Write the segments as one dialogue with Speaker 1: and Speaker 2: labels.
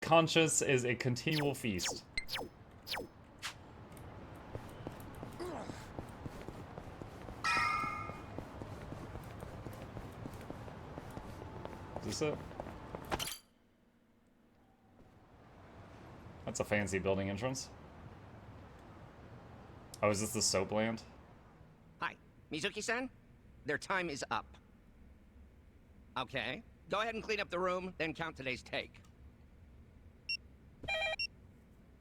Speaker 1: conscience is a continual feast. Is this it? That's a fancy building entrance. Oh, is this the soap land?
Speaker 2: Hi, Mizuki-san? Their time is up. Okay, go ahead and clean up the room, then count today's take.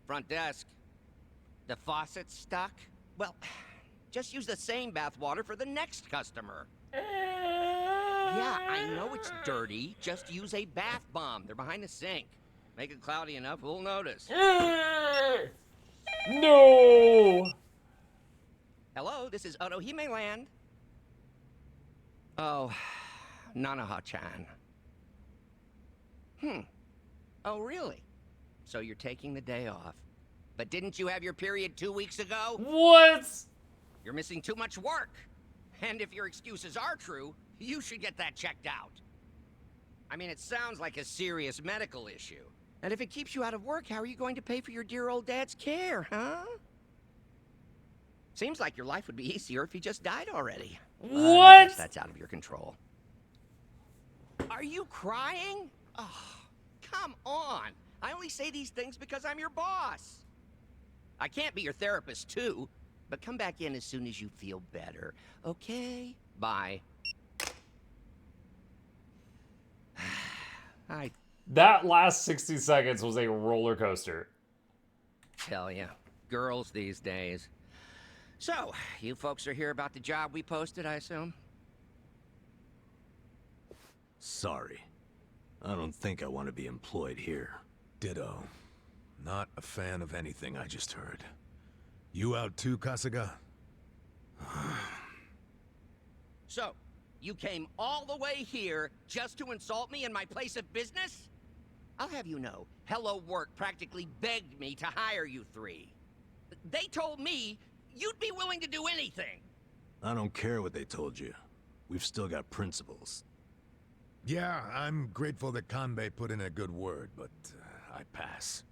Speaker 2: Front desk. The faucet's stuck? Well, just use the same bath water for the next customer. Yeah, I know it's dirty. Just use a bath bomb. They're behind the sink. Make it cloudy enough, we'll notice.
Speaker 1: No!
Speaker 2: Hello, this is Otohime Land. Oh, Nanaha-chan. Oh, really? So you're taking the day off. But didn't you have your period 2 weeks ago?
Speaker 1: What?
Speaker 2: You're missing too much work. And if your excuses are true, you should get that checked out. I mean, it sounds like a serious medical issue. And if it keeps you out of work, how are you going to pay for your dear old dad's care, huh? Seems like your life would be easier if he just died already.
Speaker 1: What?
Speaker 2: I guess that's out of your control. Are you crying? Oh, come on. I only say these things because I'm your boss. I can't be your therapist, too. But come back in as soon as you feel better. Okay? Bye.
Speaker 1: That last 60 seconds was a roller coaster.
Speaker 2: Tell ya. Girls these days. So, you folks are here about the job we posted, I assume?
Speaker 3: Sorry. I don't think I want to be employed here.
Speaker 4: Ditto. Not a fan of anything I just heard. You out too, Kasuga?
Speaker 2: So, you came all the way here just to insult me in my place of business? I'll have you know, Hello Work practically begged me to hire you three. They told me you'd be willing to do anything.
Speaker 3: I don't care what they told you. We've still got principles.
Speaker 4: Yeah, I'm grateful that Kanbei put in a good word, but I pass.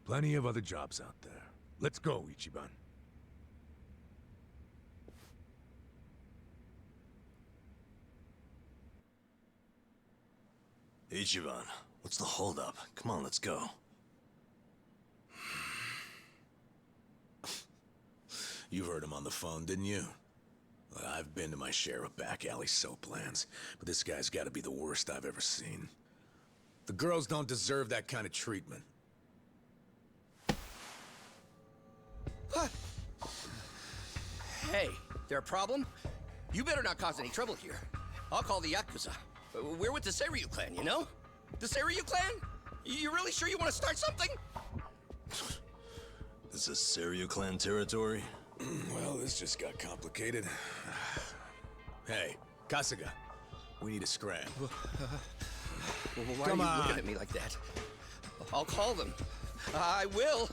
Speaker 4: Plenty of other jobs out there. Let's go, Ichiban.
Speaker 3: Ichiban, what's the holdup? Come on, let's go. You heard him on the phone, didn't you? Well, I've been to my share of back alley soap lands, but this guy's got to be the worst I've ever seen.
Speaker 4: The girls don't deserve that kind of treatment.
Speaker 2: Hey, there a problem? You better not cause any trouble here. I'll call the Yakuza. We're with the Seiryu clan, you know? The Seiryu clan? You really sure you want to start something?
Speaker 3: This is Seiryu clan territory?
Speaker 4: Well, this just got complicated. Hey, Kasuga, we need a scram.
Speaker 2: Why
Speaker 4: Come
Speaker 2: are you
Speaker 4: on.
Speaker 2: looking at me like that? I'll call them. I will.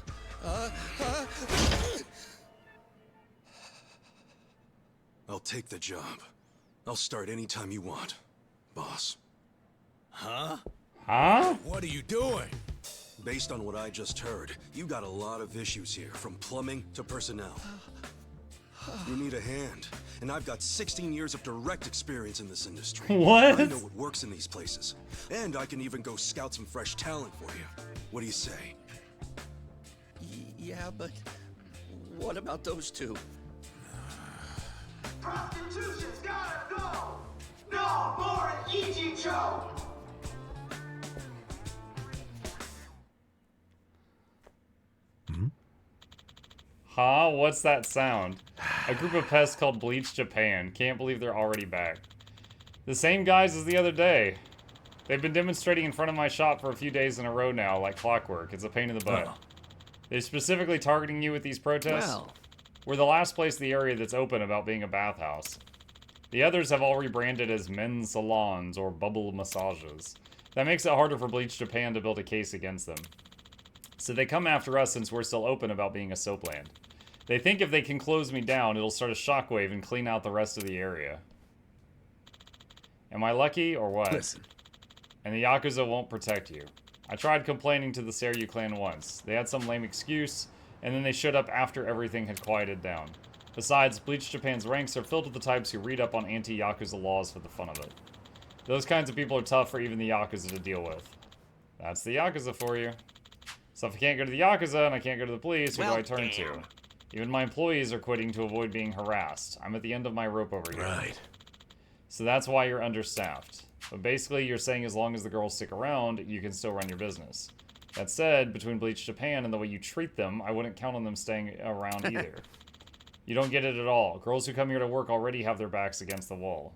Speaker 3: I'll take the job. I'll start anytime you want, boss. Huh?
Speaker 1: Huh?
Speaker 4: What are you doing?
Speaker 3: Based on what I just heard, you got a lot of issues here, from plumbing to personnel. You need a hand, and I've got 16 years of direct experience in this industry.
Speaker 1: What?
Speaker 3: I know what works in these places, and I can even go scout some fresh talent for you. What do you say?
Speaker 2: Yeah, but what about those two?
Speaker 5: Prostitution's gotta go! No more Ichicho!
Speaker 1: Huh? What's that sound? A group of pests called Bleach Japan. Can't believe they're already back. The same guys as the other day. They've been demonstrating in front of my shop for a few days in a row now, like clockwork. It's a pain in the butt. They're specifically targeting you with these protests?
Speaker 2: Well,
Speaker 1: We're the last place in the area that's open about being a bathhouse. The others have all rebranded as men's salons or bubble massages. That makes it harder for Bleach Japan to build a case against them. So they come after us since we're still open about being a soap land. They think if they can close me down, it'll start a shockwave and clean out the rest of the area. Am I lucky or what?
Speaker 4: Listen.
Speaker 1: And the Yakuza won't protect you. I tried complaining to the Seiryu clan once. They had some lame excuse, and then they showed up after everything had quieted down. Besides, Bleach Japan's ranks are filled with the types who read up on anti-Yakuza laws for the fun of it. Those kinds of people are tough for even the Yakuza to deal with. That's the Yakuza for you. So if I can't go to the Yakuza and I can't go to the police, who do I turn to? Even my employees are quitting to avoid being harassed. I'm at the end of my rope over here.
Speaker 4: Right.
Speaker 1: So that's why you're understaffed. But basically, you're saying as long as the girls stick around, you can still run your business. That said, between Bleach Japan and the way you treat them, I wouldn't count on them staying around either. You don't get it at all. Girls who come here to work already have their backs against the wall.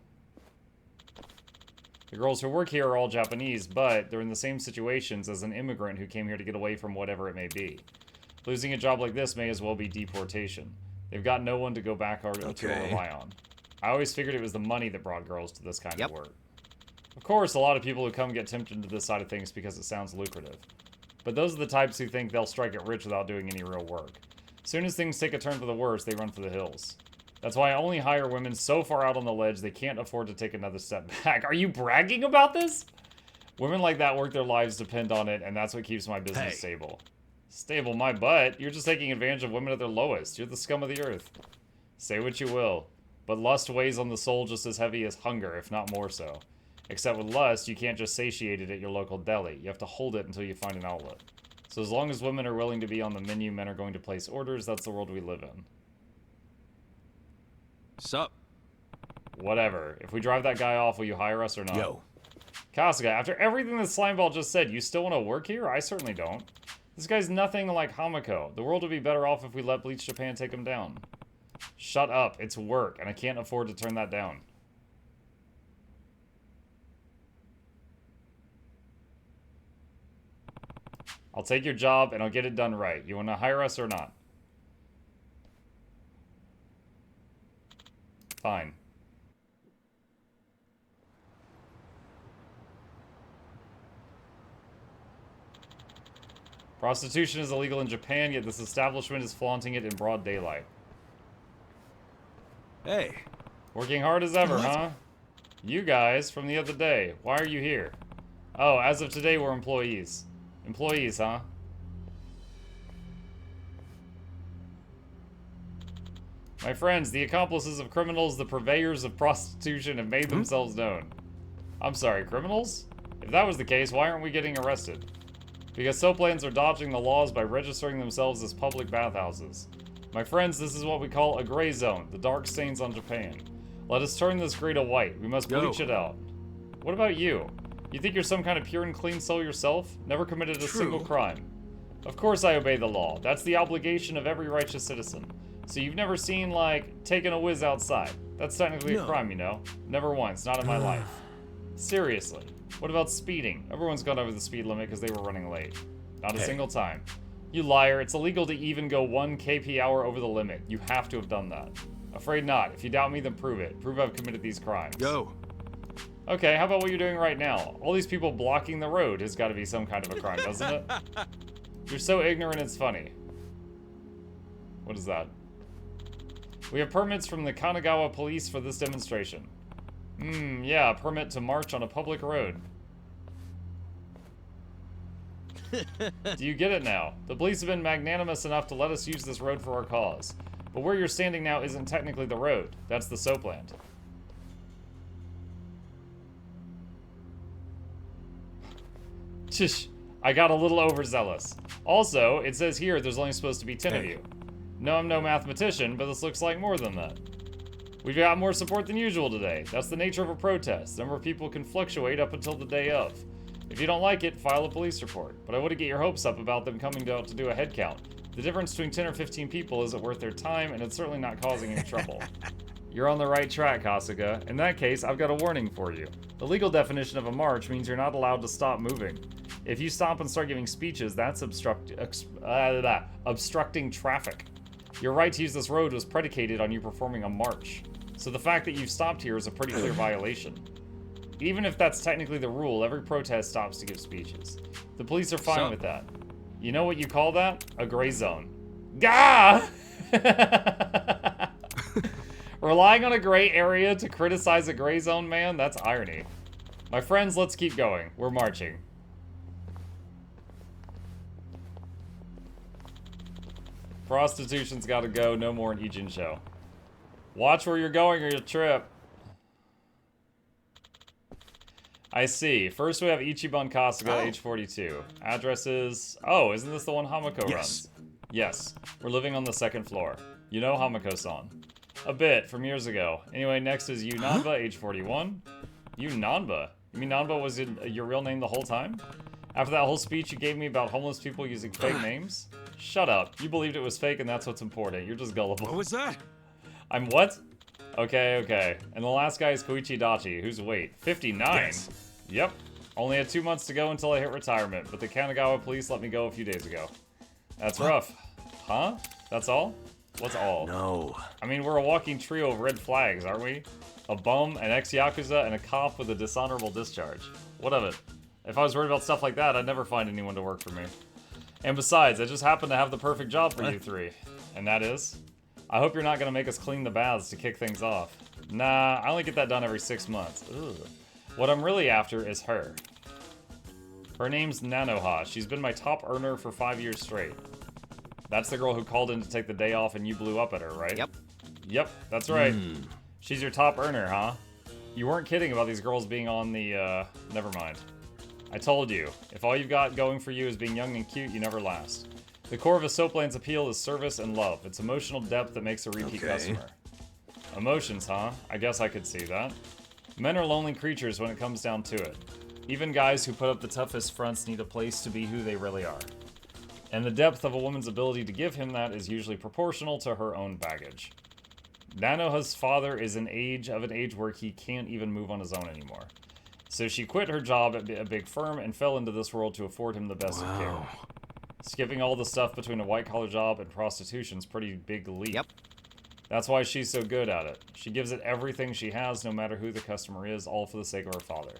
Speaker 1: The girls who work here are all Japanese, but they're in the same situations as an immigrant who came here to get away from whatever it may be. Losing a job like this may as well be deportation. They've got no one to go back or to rely on. I always figured it was the money that brought girls to this kind of work. Of course, a lot of people who come get tempted to this side of things because it sounds lucrative. But those are the types who think they'll strike it rich without doing any real work. As soon as things take a turn for the worse, they run for the hills. That's why I only hire women so far out on the ledge they can't afford to take another step back. Are you bragging about this? Women like that work their lives depend on it, and that's what keeps my business stable. Stable my butt? You're just taking advantage of women at their lowest. You're the scum of the earth. Say what you will, but lust weighs on the soul just as heavy as hunger, if not more so. Except with lust, you can't just satiate it at your local deli. You have to hold it until you find an outlet. So as long as women are willing to be on the menu, men are going to place orders. That's the world we live in.
Speaker 6: Sup?
Speaker 1: Whatever. If we drive that guy off, will you hire us or not?
Speaker 4: Yo.
Speaker 1: Kasuga, after everything that Slimeball just said, you still want to work here? I certainly don't. This guy's nothing like Hamako. The world would be better off if we let Bleach Japan take him down. Shut up. It's work, and I can't afford to turn that down. I'll take your job, and I'll get it done right. You want to hire us or not? Fine. Prostitution is illegal in Japan, yet this establishment is flaunting it in broad daylight.
Speaker 6: Hey.
Speaker 1: Working hard as ever, huh? You guys, from the other day, why are you here? Oh, as of today, we're employees. Employees, huh? My friends, the accomplices of criminals, the purveyors of prostitution have made themselves known. I'm sorry, criminals? If that was the case, why aren't we getting arrested? Because soaplands are dodging the laws by registering themselves as public bathhouses. My friends, this is what we call a gray zone, the dark stains on Japan. Let us turn this gray to white. We must bleach it out. What about you? You think you're some kind of pure and clean soul yourself? Never committed a single crime. Of course I obey the law. That's the obligation of every righteous citizen. So you've never seen, like, taking a whiz outside. That's technically a crime, you know? Never once. Not in my life. Seriously. What about speeding? Everyone's gone over the speed limit because they were running late. Not a single time. You liar. It's illegal to even go 1 kp/h over the limit. You have to have done that. Afraid not. If you doubt me, then prove it. Prove I've committed these crimes.
Speaker 3: Go.
Speaker 1: Okay, how about what you're doing right now? All these people blocking the road has got to be some kind of a crime, doesn't it? You're so ignorant, it's funny. What is that? We have permits from the Kanagawa police for this demonstration. Yeah, a permit to march on a public road. Do you get it now? The police have been magnanimous enough to let us use this road for our cause. But where you're standing now isn't technically the road. That's the soapland. Shish, I got a little overzealous. Also, it says here there's only supposed to be 10 of you. No, I'm no mathematician, but this looks like more than that. We've got more support than usual today. That's the nature of a protest. The number of people can fluctuate up until the day of. If you don't like it, file a police report. But I wouldn't get your hopes up about them coming out to do a head count. The difference between 10 or 15 people isn't worth their time, and it's certainly not causing any trouble. You're on the right track, Kasuga. In that case, I've got a warning for you. The legal definition of a march means you're not allowed to stop moving. If you stop and start giving speeches, that's obstructing traffic. Your right to use this road was predicated on you performing a march. So the fact that you've stopped here is a pretty clear violation. Even if that's technically the rule, every protest stops to give speeches. The police are fine with that. You know what you call that? A gray zone. Gah! Relying on a gray area to criticize a gray zone man? That's irony. My friends, let's keep going. We're marching. Prostitution's gotta go. No more an Ijin show. Watch where you're going or you'll trip. I see. First we have Ichiban Kasuga, age 42. Address is... Oh, isn't this the one Hamako runs? Yes. We're living on the 2nd floor. You know Hamako-san. A bit, from years ago. Anyway, next is Yu Nanba, age 41. Yu Nanba? You mean Nanba was your real name the whole time? After that whole speech you gave me about homeless people using fake names? Shut up. You believed it was fake and that's what's important. You're just gullible.
Speaker 3: What was that?
Speaker 1: I'm what? Okay, okay. And the last guy is Koichi Dachi, who's weight 59.
Speaker 3: Yes.
Speaker 1: Yep. Only had 2 months to go until I hit retirement, but the Kanagawa police let me go a few days ago. That's rough. Huh? That's all? What's all?
Speaker 3: No.
Speaker 1: I mean, we're a walking trio of red flags, aren't we? A bum, an ex-Yakuza, and a cop with a dishonorable discharge. What of it? If I was worried about stuff like that, I'd never find anyone to work for me. And besides, I just happen to have the perfect job for you three. And that is? I hope you're not going to make us clean the baths to kick things off. Nah, I only get that done every 6 months. Ugh. What I'm really after is her. Her name's Nanoha. She's been my top earner for 5 years straight. That's the girl who called in to take the day off and you blew up at her, right?
Speaker 2: Yep.
Speaker 1: Yep, that's right. She's your top earner, huh? You weren't kidding about these girls being on the, never mind. I told you, if all you've got going for you is being young and cute, you never last. The core of a soapland's appeal is service and love. It's emotional depth that makes a repeat customer. Emotions, huh? I guess I could see that. Men are lonely creatures when it comes down to it. Even guys who put up the toughest fronts need a place to be who they really are. And the depth of a woman's ability to give him that is usually proportional to her own baggage. Nanoha's father is an age where he can't even move on his own anymore. So she quit her job at a big firm and fell into this world to afford him the best of care. Skipping all the stuff between a white-collar job and prostitution's pretty big leap.
Speaker 2: Yep.
Speaker 1: That's why she's so good at it. She gives it everything she has, no matter who the customer is, all for the sake of her father.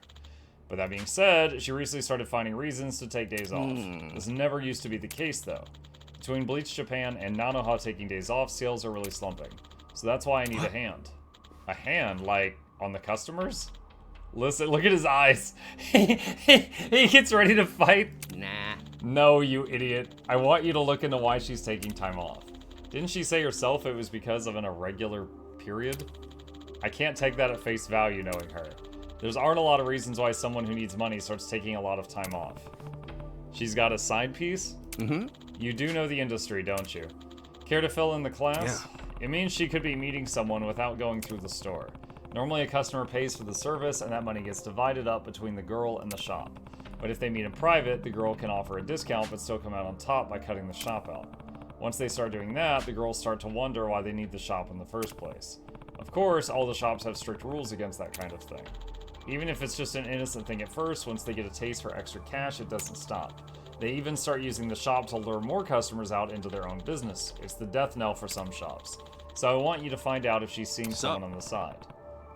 Speaker 1: But that being said, she recently started finding reasons to take days off. This never used to be the case, though. Between Bleach Japan and Nanoha taking days off, sales are really slumping. So that's why I need a hand. A hand? Like, on the customers? Listen, look at his eyes. He gets ready to fight.
Speaker 2: Nah.
Speaker 1: No, you idiot. I want you to look into why she's taking time off. Didn't she say herself it was because of an irregular period? I can't take that at face value knowing her. There aren't a lot of reasons why someone who needs money starts taking a lot of time off. She's got a side piece?
Speaker 2: Mm-hmm.
Speaker 1: You do know the industry, don't you? Care to fill in the class?
Speaker 3: Yeah.
Speaker 1: It means she could be meeting someone without going through the store. Normally a customer pays for the service and that money gets divided up between the girl and the shop. But if they meet in private, the girl can offer a discount but still come out on top by cutting the shop out. Once they start doing that, the girls start to wonder why they need the shop in the first place. Of course, all the shops have strict rules against that kind of thing. Even if it's just an innocent thing at first, once they get a taste for extra cash, it doesn't stop. They even start using the shop to lure more customers out into their own business. It's the death knell for some shops. So I want you to find out if she's seeing someone on the side.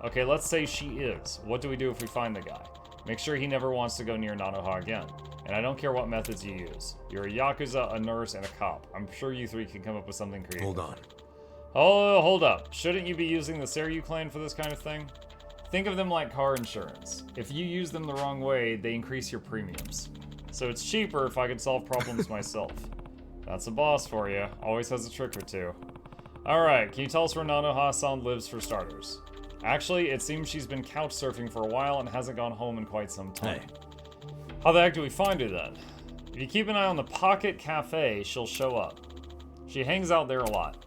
Speaker 1: Okay, let's say she is. What do we do if we find the guy? Make sure he never wants to go near Nanoha again. And I don't care what methods you use. You're a Yakuza, a nurse, and a cop. I'm sure you three can come up with something creative.
Speaker 3: Hold on.
Speaker 1: Oh, hold up. Shouldn't you be using the Seiryu clan for this kind of thing? Think of them like car insurance. If you use them the wrong way, they increase your premiums. So it's cheaper if I could solve problems myself. That's a boss for you. Always has a trick or two. Alright, can you tell us where Nanoha-san lives for starters? Actually, it seems she's been couch surfing for a while and hasn't gone home in quite some time.
Speaker 3: Hey.
Speaker 1: How the heck do we find her then? If you keep an eye on the Pocket Cafe, she'll show up. She hangs out there a lot.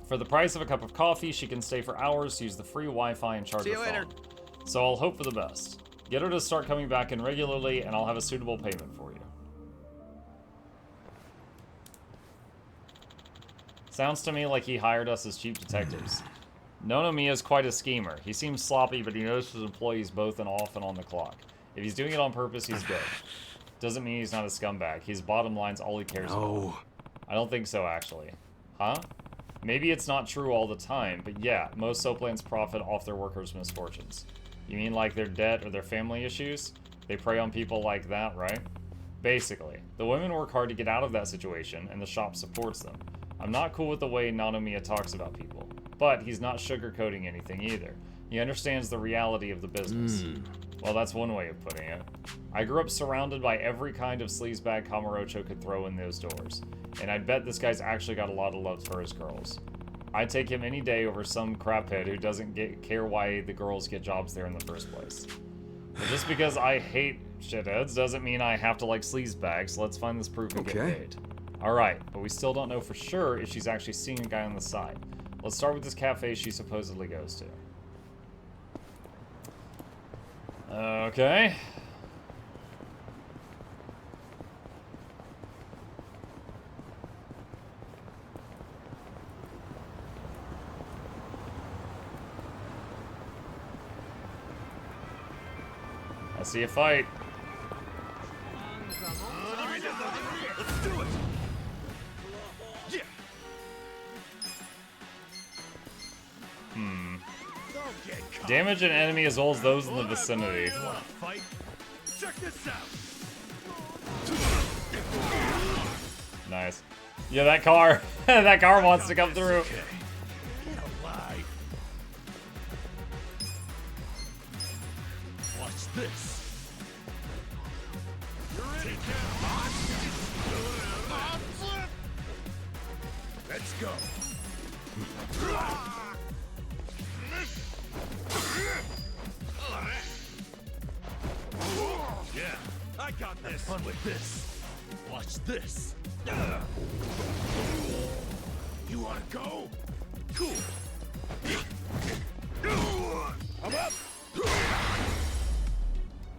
Speaker 1: For the price of a cup of coffee, she can stay for hours to use the free Wi-Fi and charge
Speaker 2: See
Speaker 1: her
Speaker 2: you later.
Speaker 1: phone. So I'll hope for the best. Get her to start coming back in regularly, and I'll have a suitable payment for you. Sounds to me like he hired us as cheap detectives. Nonomiya's quite a schemer. He seems sloppy, but he knows his employees both and off and on the clock. If he's doing it on purpose, he's good. Doesn't mean he's not a scumbag. His bottom line's all he cares about. I don't think so, actually. Huh? Maybe it's not true all the time, but yeah, most soaplands profit off their workers' misfortunes. You mean like their debt or their family issues? They prey on people like that, right? Basically, the women work hard to get out of that situation, and the shop supports them. I'm not cool with the way Nanomiya talks about people, but he's not sugarcoating anything either. He understands the reality of the business. Well, that's one way of putting it. I grew up surrounded by every kind of sleazebag Kamurocho could throw in those doors. And I bet this guy's actually got a lot of love for his girls. I'd take him any day over some craphead who doesn't care why the girls get jobs there in the first place. But just because I hate shitheads doesn't mean I have to like sleazebags, so let's find this proof and get paid. Alright, but we still don't know for sure if she's actually seeing a guy on the side. Let's start with this cafe she supposedly goes to. Okay. I see a fight.
Speaker 4: Let's do it. Yeah. Don't get caught.
Speaker 1: Damage an enemy as well as those in the vicinity.
Speaker 4: You wanna fight? Check this out.
Speaker 1: Nice. Yeah, that car. That car wants to come through.
Speaker 4: Okay. Get alive. Watch this. You're in it, Let's go. Yeah, I got this. Have fun with this. Watch this. You wanna go? Cool. I'm up.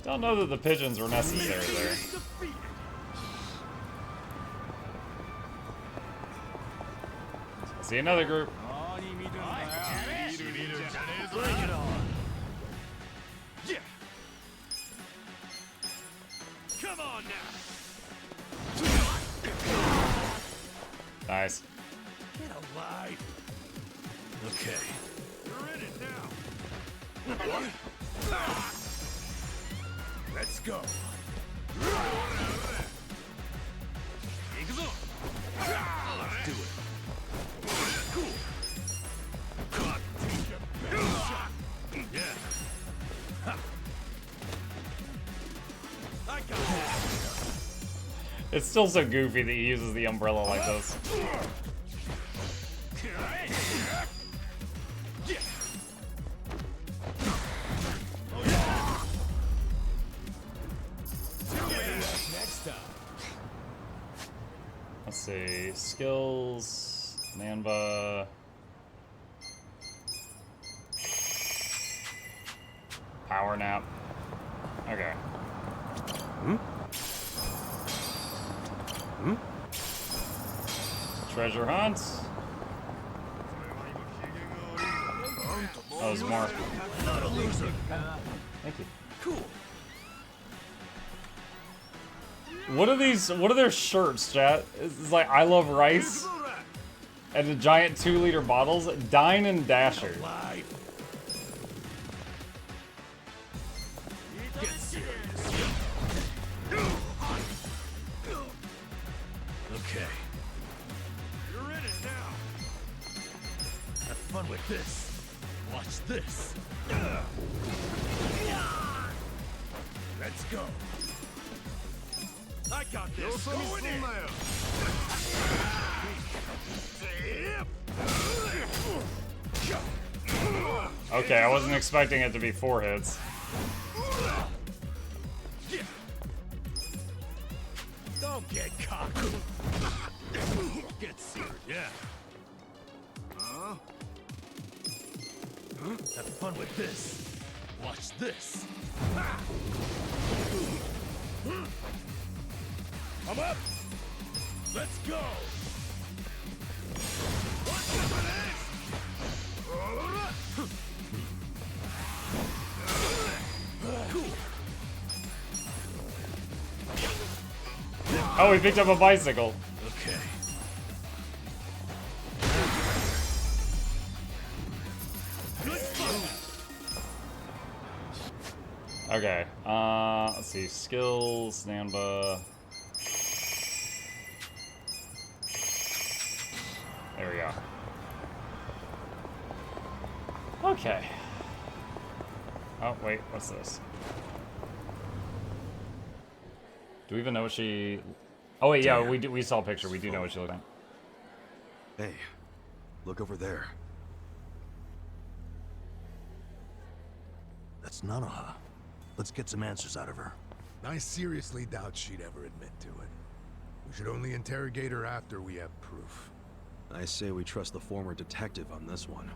Speaker 1: Don't know that the pigeons were necessary there.
Speaker 4: Defeated.
Speaker 1: See another group.
Speaker 4: Bring it on. Yeah. Come on now.
Speaker 1: Nice.
Speaker 4: Get alive. Okay. You're in it now. Let's go. Let's do it. Cool. Take your best shot. Yeah. Ha. I got this.
Speaker 1: It's still so goofy that he uses the umbrella like this.
Speaker 4: Next time.
Speaker 1: Let's see. Skills. Nanba. Power nap. Okay. Treasure hunt. Oh, there's more.
Speaker 4: Not a loser.
Speaker 1: Thank you.
Speaker 4: Cool.
Speaker 1: What are these? What are their shirts, chat? It's like I love rice and the giant 2-liter bottles. Dine and Dasher.
Speaker 4: Live. Get serious. Okay. You're in it now. Have fun with this. Watch this. Let's go. I got this. Going in.
Speaker 1: Okay, I wasn't expecting it to be 4 hits.
Speaker 4: Don't get cocky. Get seared, yeah. Have fun with this. Watch this. I'm up. Let's go. Cool.
Speaker 1: Oh, we picked up a bicycle.
Speaker 4: Okay. Good fun.
Speaker 1: Okay. Let's see. Skills, Nanba. There we go. Okay. Oh, wait. What's this? Do we even know what she... Oh, wait, yeah,
Speaker 3: Damn.
Speaker 1: we saw a picture. We do know what she looked like.
Speaker 3: Hey, look over there.
Speaker 6: That's Nanoha. Let's get some answers out of her.
Speaker 4: I seriously doubt she'd ever admit to it. We should only interrogate her after we have proof.
Speaker 3: I say we trust the former detective on this one.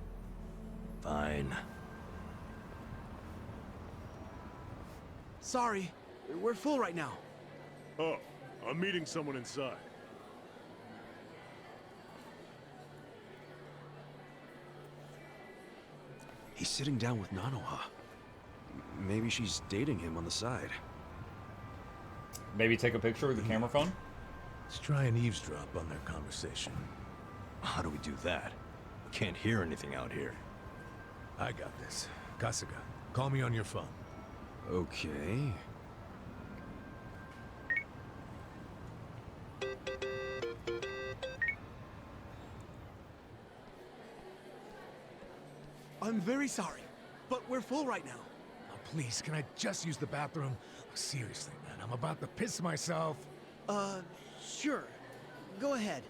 Speaker 6: Fine.
Speaker 7: Sorry, we're full right now.
Speaker 8: Oh, I'm meeting someone inside.
Speaker 3: He's sitting down with Nanoha. Maybe she's dating him on the side.
Speaker 1: Maybe take a picture with the camera phone?
Speaker 4: Let's try and eavesdrop on their conversation.
Speaker 6: How do we do that? We can't hear anything out here.
Speaker 4: I got this. Kasuga, call me on your phone.
Speaker 3: Okay.
Speaker 7: I'm very sorry, but we're full right now.
Speaker 4: Oh, please, can I just use the bathroom? Seriously, man, I'm about to piss myself.
Speaker 7: Sure. Go ahead.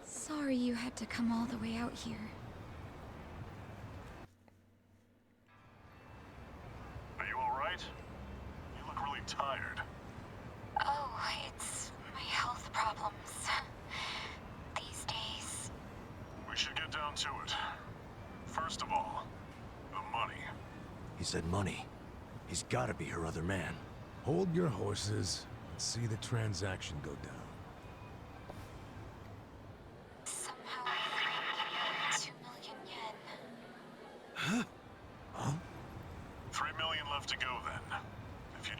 Speaker 9: Sorry you had to come all the way out here.
Speaker 8: Are you alright? You look really tired.
Speaker 9: Oh, it's my health problems. These days.
Speaker 8: We should get down to it. First of all, the money.
Speaker 6: He said money. He's gotta be her other man.
Speaker 4: Hold your horses and see the transaction go down.
Speaker 9: Somehow I think 2 million yen.
Speaker 8: 3 million left to go then. If you...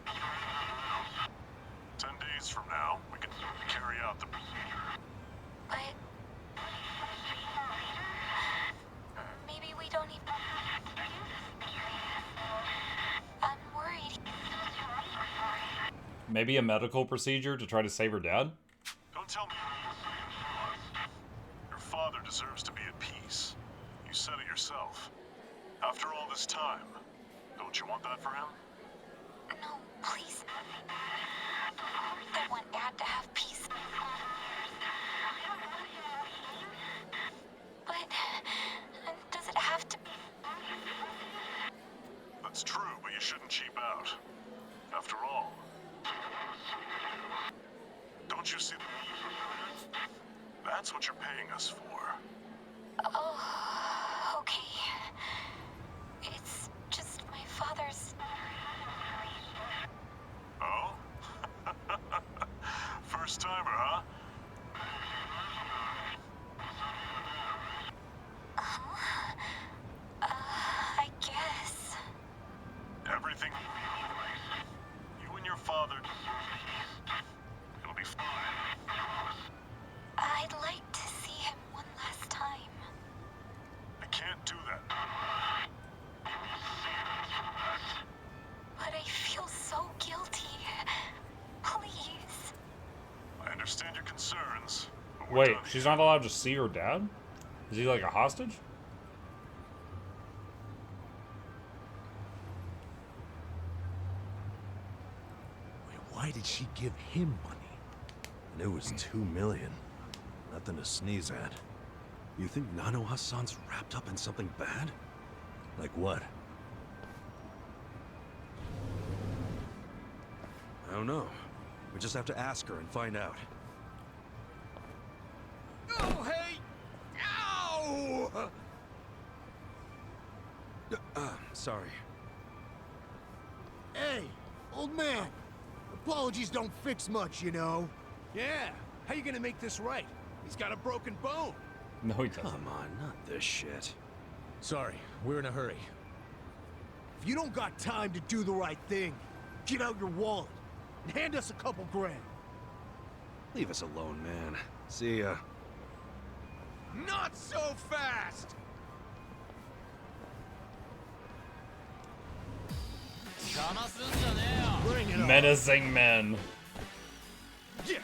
Speaker 8: 10 days from now, we can carry out the...
Speaker 9: But maybe we don't even. I'm worried.
Speaker 1: Maybe a medical procedure to try to save her dad?
Speaker 8: Don't tell me. Your father deserves to be at peace. You said it yourself. After all this time, don't you want that for him?
Speaker 9: No, please. I want Dad to have peace. But does it have to be?
Speaker 8: That's true, but you shouldn't cheap out. After all, don't you see that's what you're paying us for?
Speaker 9: Oh, okay. It's just my father's.
Speaker 8: Oh? First timer, huh?
Speaker 9: I guess.
Speaker 8: Everything. You and your father. It'll be fine.
Speaker 9: I'd like to see him one last time.
Speaker 8: I can't do that.
Speaker 9: But I feel so guilty. Please.
Speaker 8: I understand your concerns. But we're
Speaker 1: Wait,
Speaker 8: done
Speaker 1: she's
Speaker 8: here.
Speaker 1: not allowed to see her dad? Is he like a hostage?
Speaker 6: Wait, why did she give him money? And it was 2 million. Nothing to sneeze at.
Speaker 3: You think Nanoha-san's wrapped up in something bad?
Speaker 6: Like what?
Speaker 3: I don't know. We just have to ask her and find out.
Speaker 7: Oh, hey! Ow!
Speaker 3: Sorry.
Speaker 7: Hey, old man. Apologies don't fix much, you know.
Speaker 4: Yeah, how you gonna make this right? He's got a broken bone.
Speaker 1: No, he doesn't.
Speaker 3: Come on, not this shit.
Speaker 4: Sorry, we're in a hurry.
Speaker 7: If you don't got time to do the right thing, get out your wallet and hand us a couple grand.
Speaker 3: Leave us alone, man. See ya.
Speaker 7: Not so fast! Bring it on.
Speaker 1: Menacing men.
Speaker 7: Yeah.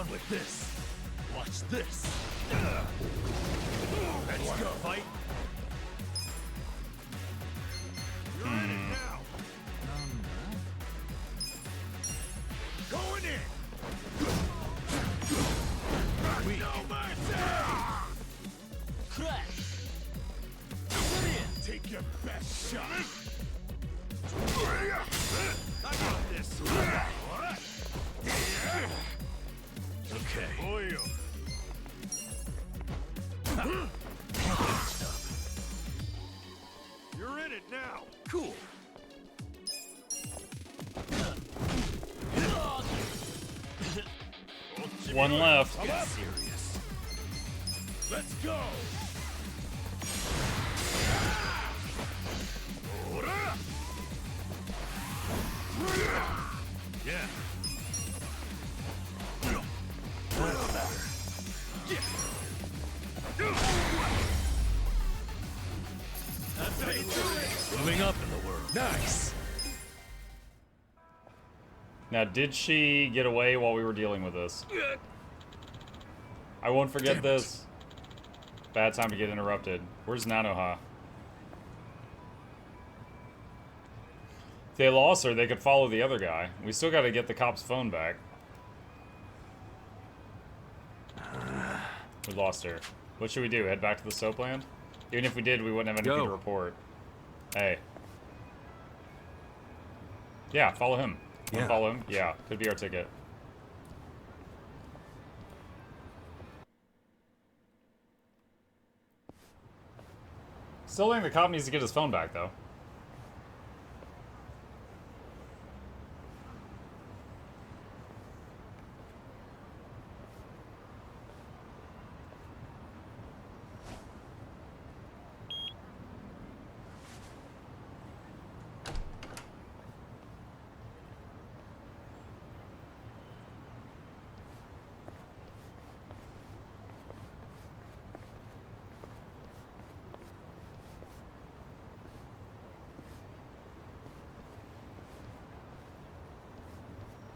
Speaker 6: fun with this. Watch this. Let's go. Fight. You're in it now. Going in. No mercy. Crash. Come in. Take your best shot. I got this. Okay. You're in it now. Cool.
Speaker 1: One left.
Speaker 6: Get serious. Let's go. Yeah. That's how you do it. Moving up in the world. Nice.
Speaker 1: Now, did she get away while we were dealing with this? I won't forget this. Bad time to get interrupted. Where's Nanoha? If they lost her, they could follow the other guy. We still gotta get the cop's phone back. We lost her. What should we do? Head back to the soapland? Even if we did, we wouldn't have anything to report. Hey. Yeah, follow him. Wanna follow him? Yeah, could be our ticket. Still think the cop needs to get his phone back, though.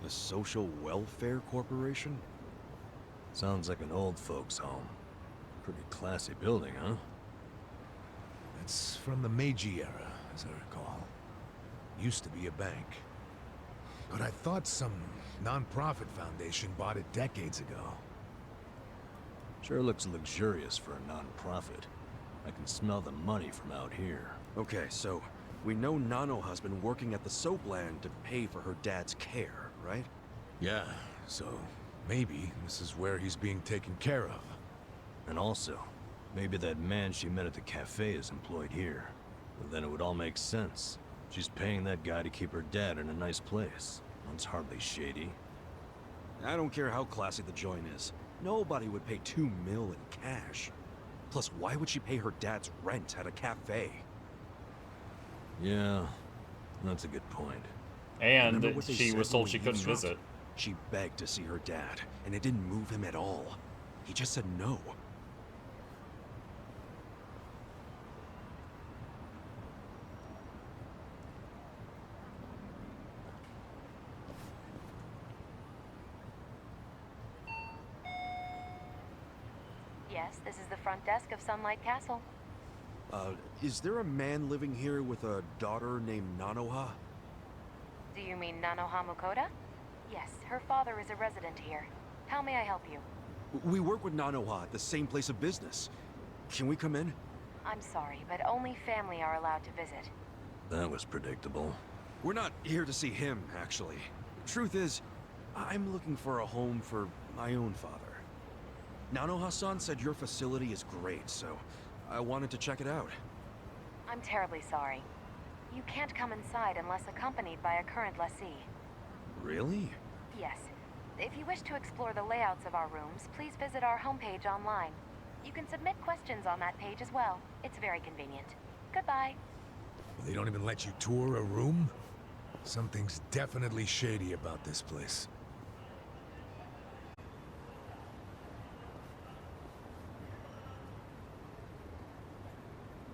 Speaker 3: The Social Welfare Corporation?
Speaker 6: Sounds like an old folks' home. Pretty classy building, huh?
Speaker 7: It's from the Meiji era, as I recall. Used to be a bank. But I thought some non-profit foundation bought it decades ago.
Speaker 6: Sure looks luxurious for a non-profit. I can smell the money from out here.
Speaker 3: Okay, so we know Nanoha's been working at the soapland to pay for her dad's care, right?
Speaker 7: Yeah, so maybe this is where he's being taken care of.
Speaker 6: And also, maybe that man she met at the cafe is employed here. Well, then it would all make sense. She's paying that guy to keep her dad in a nice place. That's hardly shady.
Speaker 3: I don't care how classy the joint is. Nobody would pay $2 million in cash. Plus, why would she pay her dad's rent at a cafe?
Speaker 6: Yeah, that's a good point.
Speaker 1: And
Speaker 3: Remember what they
Speaker 1: she
Speaker 3: said
Speaker 1: was
Speaker 3: when
Speaker 1: told
Speaker 3: we
Speaker 1: she couldn't
Speaker 3: eavesdropped?
Speaker 1: visit.
Speaker 3: She begged to see her dad, and it didn't move him at all. He just said no.
Speaker 10: Yes, this is the front desk of Sunlight Castle.
Speaker 3: Is there a man living here with a daughter named Nanoha?
Speaker 10: Do you mean Nanoha Mukoda? Yes, her father is a resident here. How may I help you?
Speaker 3: We work with Nanoha at the same place of business. Can we come in?
Speaker 10: I'm sorry, but only family are allowed to visit.
Speaker 6: That was predictable.
Speaker 3: We're not here to see him, actually. Truth is, I'm looking for a home for my own father. Nanoha-san said your facility is great, so I wanted to check it out.
Speaker 10: I'm terribly sorry. You can't come inside unless accompanied by a current lessee.
Speaker 3: Really?
Speaker 10: Yes. If you wish to explore the layouts of our rooms, please visit our homepage online. You can submit questions on that page as well. It's very convenient. Goodbye.
Speaker 7: Well, they don't even let you tour a room? Something's definitely shady about this place.